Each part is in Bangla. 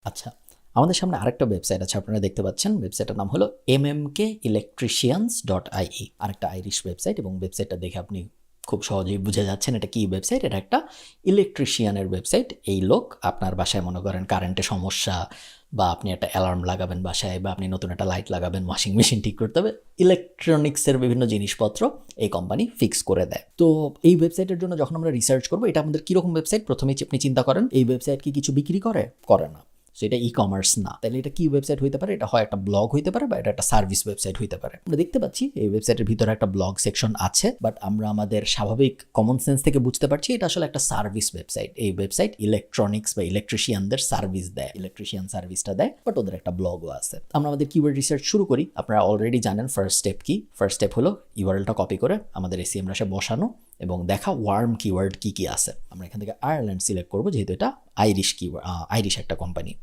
আচ্ছা, আমাদের সামনে আরেকটা ওয়েবসাইট আছে, আপনারা দেখতে পাচ্ছেন। ওয়েবসাইটের নাম হলো mmkelectricians.ie, আরেকটা আইরিশ ওয়েবসাইট। এবং ওয়েবসাইটটা দেখে আপনি খুব সহজেই বুঝে যাচ্ছেন এটা কি ওয়েবসাইট। এটা একটা ইলেকট্রিশিয়ানের ওয়েবসাইট। এই লোক আপনার বাসায় মনে করেন কারেন্টে সমস্যা, বা আপনি একটা অ্যালার্ম লাগাবেন বাসায়, বা আপনি নতুন একটা লাইট লাগাবেন, ওয়াশিং মেশিন ঠিক করতে হবে, ইলেকট্রনিক্সের বিভিন্ন জিনিসপত্র এই কোম্পানি ফিক্স করে দেয়। তো এই ওয়েবসাইটের জন্য যখন আমরা রিসার্চ করবো এটা আমাদের কীরকম ওয়েবসাইট, প্রথমেই আপনি চিন্তা করেন এই ওয়েবসাইট কি কিছু বিক্রি করে না। সো এটা ই কমার্স না। তাহলে এটা কি ওয়েবসাইট হইতে পারে? এটা হয় একটা ব্লগ হইতে পারে, বা এটা একটা সার্ভিস ওয়েবসাইট হইতে পারে। আমরা দেখতে পাচ্ছি এই ওয়েবসাইটের ভিতরে একটা ব্লগ সেকশন আছে, বাট আমরা আমাদের স্বাভাবিক কমন সেন্স থেকে বুঝতে পারছি এটা আসলে একটা সার্ভিস ওয়েবসাইট। এই ওয়েবসাইট ইলেকট্রনিক্স বা ইলেকট্রিশিয়ানদের সার্ভিস দেয়, ইলেকট্রিশিয়ান সার্ভিসটা দেয়, বাট ওদের একটা ব্লগও আছে। আমরা আমাদের কিওয়ার্ড রিসার্চ শুরু করি। আপনারা অলরেডি জানেন ফার্স্ট স্টেপ কি। ফার্স্ট স্টেপ হলো ইউআরএলটা কপি করে আমাদের এসিএম রাশে বসানো এবং দেখা ওয়ার্ম কিওয়ার্ড কি কি আছে। আমরা এখান থেকে আয়ারল্যান্ড সিলেক্ট করবো, যেহেতু এটা আইরিশ কিওয়ার্ড, আইরিশ একটা কোম্পানি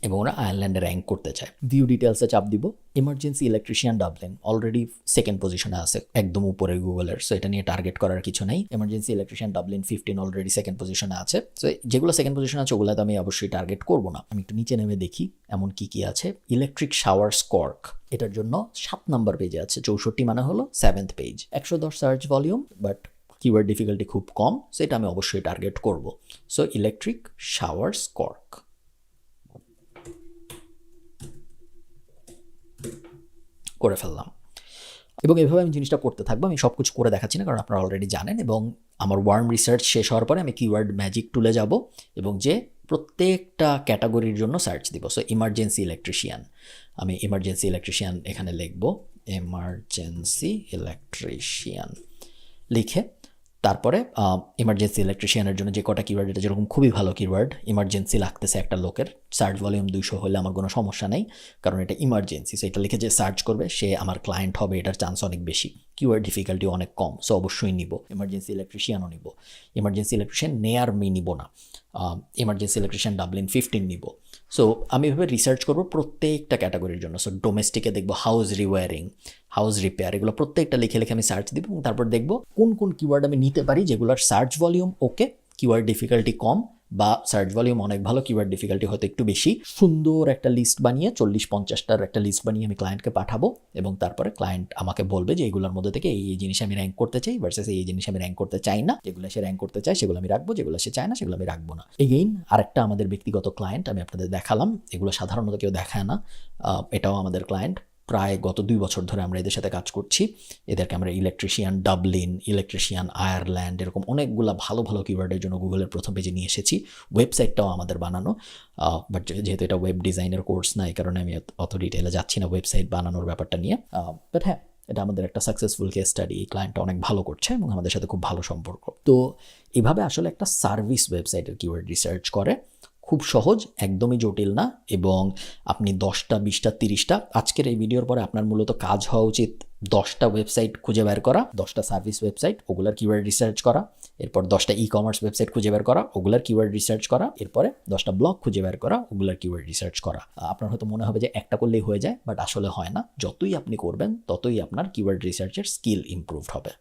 এবং ওরা আয়ারল্যান্ডে র্যাঙ্ক করতে চায়। ভিউ ডিটেলসে চাপ দিব। Emergency electrician Dublin already second পজিশনে আছে, একদম উপরে গুগলের। সো এটা নিয়ে টার্গেট করার কিছু নেই। Emergency electrician Dublin 15 already second পজিশনে আছে। সো যেগুলো সেকেন্ড পজিশনে আছে ওগুলো তো আমি অবশ্যই টার্গেট করবো না। আমি একটু নিচে নেমে দেখি এমন কি কি আছে। ইলেকট্রিক শাওয়ার স্কর্ক এটার জন্য 7 নম্বর পেজে আছে, 64 মানে হলো 7th page. 110 search volume, but keyword difficulty খুব কম, সো এটা আমি অবশ্যই টার্গেট করব। সো ইলেকট্রিক শাওয়ার স্কর্ক করে ফেললাম। এবং এভাবে আমি জিনিসটা করতে থাকবো। আমি সব কিছু করে দেখাচ্ছি না, কারণ আপনারা অলরেডি জানেন। এবং আমার ওয়ার্ম রিসার্চ শেষ হওয়ার পরে আমি কিওয়ার্ড ম্যাজিক টুলে যাব এবং যে প্রত্যেকটা ক্যাটাগরির জন্য সার্চ দিব। সো ইমার্জেন্সি ইলেকট্রিশিয়ান, আমি ইমার্জেন্সি ইলেকট্রিশিয়ান এখানে লিখব, ইমার্জেন্সি ইলেকট্রিশিয়ান লিখে তারপরে ইমার্জেন্সি ইলেকট্রিশিয়ানের জন্য যে কটা কিওয়ার্ড, এটা যেরকম খুবই ভালো কিওয়ার্ড, ইমার্জেন্সি লাগতেছে একটা লোকের, সার্চ ভলিউম 200 হলে আমার কোনো সমস্যা নেই, কারণ এটা ইমার্জেন্সি। সো এটা লিখে যে সার্চ করবে সে আমার ক্লায়েন্ট হবে, এটার চান্স অনেক বেশি। কিওয়ার্ড ডিফিকাল্টি অনেক কম, সো অবশ্যই নিব। ইমার্জেন্সি ইলেকট্রিশিয়ানও নিব। ইমার্জেন্সি ইলেকট্রিশিয়ান নেয়ার মি নিব না। ইমার্জেন্সি ইলেকট্রিশিয়ান ডাবলিন 15 নিব। সো আমি এভাবে রিসার্চ করবো প্রত্যেকটা ক্যাটাগরির জন্য। সো ডোমেস্টিকে দেখবো হাউস রিওয়ারিং, হাউস রিপেয়ার, এগুলো প্রত্যেকটা লিখে লিখে আমি সার্চ দিব এবং তারপর দেখবো কোন কোন কিওয়ার্ড আমি নিতে পারি যেগুলোর search volume okay, keyword difficulty কম, বা সার্চ ভলিউম অনেক ভালো, কিওয়ার্ড ডিফিকাল্টি হয়তো একটু বেশি। সুন্দর একটা লিস্ট বানিয়ে 40-50টার একটা লিস্ট বানিয়ে আমি ক্লায়েন্টকে পাঠাবো এবং তারপরে ক্লায়েন্ট আমাকে বলবে যে এইগুলোর মধ্যে থেকে এই জিনিস আমি র্যাঙ্ক করতে চাই ভার্সেস এই জিনিস আমি র্যাঙ্ক করতে চাই না। যেগুলো সে র্যাঙ্ক করতে চায় সেগুলো আমি রাখবো, যেগুলো সে চায় না সেগুলো আমি রাখবো না। এগেইন আরেকটা আমাদের ব্যক্তিগত ক্লায়েন্ট আমি আপনাদের দেখালাম, এগুলো সাধারণত কেউ দেখায় না। এটাও আমাদের ক্লায়েন্ট, প্রায় গত 2 বছর ধরে আমরা এদের সাথে কাজ করছি। এদেরকে আমরা ইলেকট্রিশিয়ান ডাবলিন, ইলেকট্রিশিয়ান আয়ারল্যান্ড, এরকম অনেকগুলো ভালো ভালো কিওয়ার্ডের জন্য গুগলের প্রথম পেজে নিয়ে এসেছি। ওয়েবসাইটটাও আমাদের বানানো, বাট যেহেতু এটা ওয়েব ডিজাইনের কোর্স না, এই কারণে আমি অত ডিটেলে যাচ্ছি না ওয়েবসাইট বানানোর ব্যাপারটা নিয়ে। বাট হ্যাঁ, এটা আমাদের একটা সাকসেসফুল কেস স্টাডি। এই ক্লায়েন্টটা অনেক ভালো করছে এবং আমাদের সাথে খুব ভালো সম্পর্ক। তো এভাবে আসলে একটা সার্ভিস ওয়েবসাইটের কিওয়ার্ড রিসার্চ করে, খুব সহজ, একদমই জটিল না। এবং আপনি 10টা 20টা 30টা, আজকের এই ভিডিওর পরে আপনার মূলত কাজ হওয়া উচিত 10টা ওয়েবসাইট খুঁজে বের করা, 10টা সার্ভিস ওয়েবসাইট, ওগুলার কিওয়ার্ড রিসার্চ করা, এরপর 10টা ই কমার্স ওয়েবসাইট খুঁজে বের করা, ওগুলার কিওয়ার্ড রিসার্চ করা, এরপরে 10টা ব্লগ খুঁজে বের করা, ওগুলার কিওয়ার্ড রিসার্চ করা। আপনার হয়তো মনে হবে যে একটা করলেই হয়ে যায়, বাট আসলে হয় না। যতই আপনি করবেন ততই আপনার কিওয়ার্ড রিসার্চের স্কিল ইমপ্রুভড হবে।